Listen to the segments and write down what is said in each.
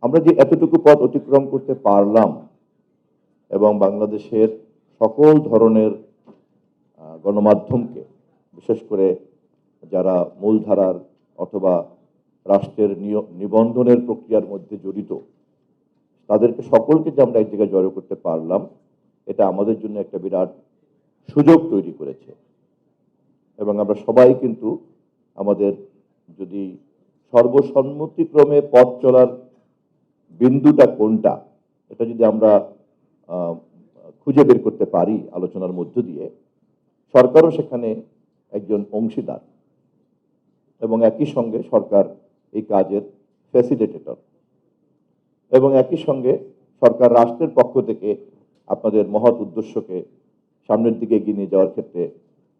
আমরা যে এতটুকু পথ অতিক্রম করতে পারলাম এবং বাংলাদেশের সকল ধরনের গণমাধ্যমকে, বিশেষ করে যারা মূলধারার অথবা রাষ্ট্রের নিবন্ধনের প্রক্রিয়ার মধ্যে জড়িত, তাদেরকে সকলকে যে আমরা এক জায়গায় জড়ো করতে পারলাম, এটা আমাদের জন্য একটা বিরাট সুযোগ তৈরি করেছে। এবং আমরা সবাই কিন্তু আমাদের যদি সর্বসম্মতিক্রমে পথ চলার বিন্দুটা কোনটা, এটা যদি আমরা খুঁজে বের করতে পারি আলোচনার মধ্য দিয়ে, সরকারও সেখানে একজন অংশীদার এবং একই সঙ্গে সরকার এই কাজের ফ্যাসিলিটেটর, এবং একই সঙ্গে সরকার রাষ্ট্রের পক্ষ থেকে আপনাদের মহৎ উদ্দেশ্যকে সামনের দিকে এগিয়ে নিয়ে যাওয়ার ক্ষেত্রে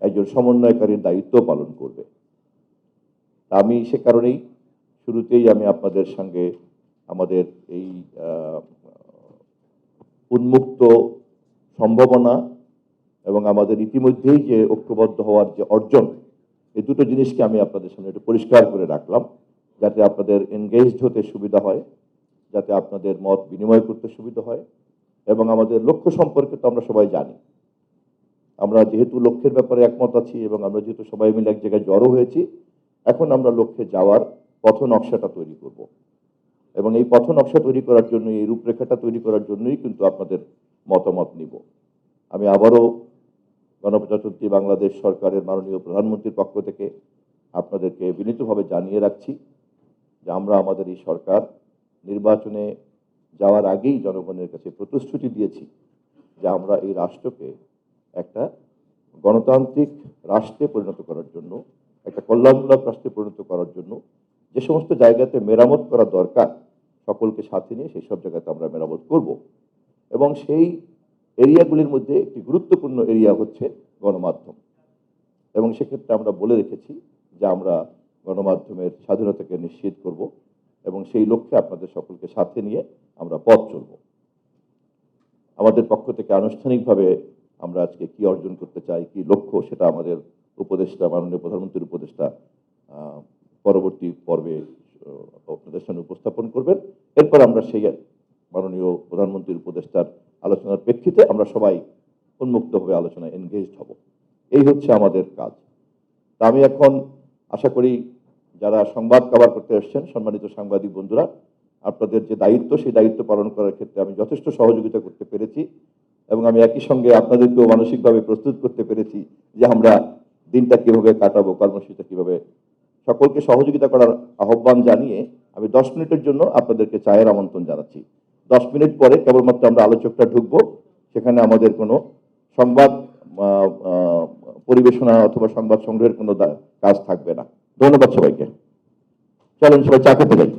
একজন সমন্বয়কারীর দায়িত্ব পালন করবে। আমি সে কারণেই শুরুতেই আমি আপনাদের সঙ্গে আমাদের এই উন্মুক্ত সম্ভাবনা এবং আমাদের ইতিমধ্যেই যে ঐক্যবদ্ধ হওয়ার যে অর্জন, এই দুটো জিনিসকে আমি আপনাদের সামনে একটু পরিষ্কার করে রাখলাম, যাতে আপনাদের এনগেজড হতে সুবিধা হয়, যাতে আপনাদের মত বিনিময় করতে সুবিধা হয়। এবং আমাদের লক্ষ্য সম্পর্কে তো আমরা সবাই জানি, আমরা যেহেতু লক্ষ্যের ব্যাপারে একমত আছি এবং আমরা যেহেতু সবাই মিলে এক জায়গায় জড়ো হয়েছি, এখন আমরা লক্ষ্যে যাওয়ার পথ নকশাটা তৈরি করব। এবং এই পথ নকশা তৈরি করার জন্য, এই রূপরেখাটা তৈরি করার জন্যই কিন্তু আপনাদের মতামত নিব। আমি আবারও গণপ্রজাতন্ত্রী বাংলাদেশ সরকারের মাননীয় প্রধানমন্ত্রীর পক্ষ থেকে আপনাদেরকে বিনীতভাবে জানিয়ে রাখছি যে আমরা আমাদের এই সরকার নির্বাচনে যাওয়ার আগেই জনগণের কাছে প্রতিশ্রুতি দিয়েছি যে আমরা এই রাষ্ট্রকে একটা গণতান্ত্রিক রাষ্ট্রে পরিণত করার জন্য, একটা কল্যাণমূলক রাষ্ট্রে পরিণত করার জন্য যে সমস্ত জায়গাতে মেরামত করা দরকার, সকলকে সাথে নিয়ে সেই সব জায়গাতে আমরা মেরামত করব। এবং সেই এরিয়াগুলির মধ্যে একটি গুরুত্বপূর্ণ এরিয়া হচ্ছে গণমাধ্যম। এবং সেক্ষেত্রে আমরা বলে রেখেছি যে আমরা গণমাধ্যমের স্বাধীনতাকে নিশ্চিত করব এবং সেই লক্ষ্যে আপনাদের সকলকে সাথে নিয়ে আমরা পথ চলব। আমাদের পক্ষ থেকে আনুষ্ঠানিকভাবে আমরা আজকে কি অর্জন করতে চাই, কি লক্ষ্য, সেটা আমাদের উপদেষ্টা, মাননীয় প্রধানমন্ত্রীর উপদেষ্টা পরবর্তী পর্বে আপনাদের সামনে উপস্থাপন করবেন। এরপর আমরা সেই মাননীয় প্রধানমন্ত্রীর উপদেষ্টার আলোচনার প্রেক্ষিতে আমরা সবাই উন্মুক্তভাবে আলোচনায় এনগেজড হব। এই হচ্ছে আমাদের কাজ। তা আমি এখন আশা করি যারা সংবাদ কভার করতে এসেছেন, সম্মানিত সাংবাদিক বন্ধুরা, আপনাদের যে দায়িত্ব, সেই দায়িত্ব পালন করার ক্ষেত্রে আমি যথেষ্ট সহযোগিতা করতে পেরেছি এবং আমি একই সঙ্গে আপনাদেরকেও মানসিকভাবে প্রস্তুত করতে পেরেছি যে আমরা দিনটা কিভাবে কাটাবো, কর্মসূচিটা কিভাবে। সকলকে সহযোগিতা করার আহ্বান জানিয়ে আমি 10 মিনিটের জন্য আপনাদেরকে চায়ের আমন্ত্রণ জানাচ্ছি। 10 মিনিট পরে কেবলমাত্র আমরা আলোচকটা ঢুকবো, সেখানে আমাদের কোনো সংবাদ পরিবেশনা অথবা সংবাদ সংগ্রহের কোনো কাজ থাকবে না। ধন্যবাদ সবাইকে। চলেন সবাই চা খেতে যাই।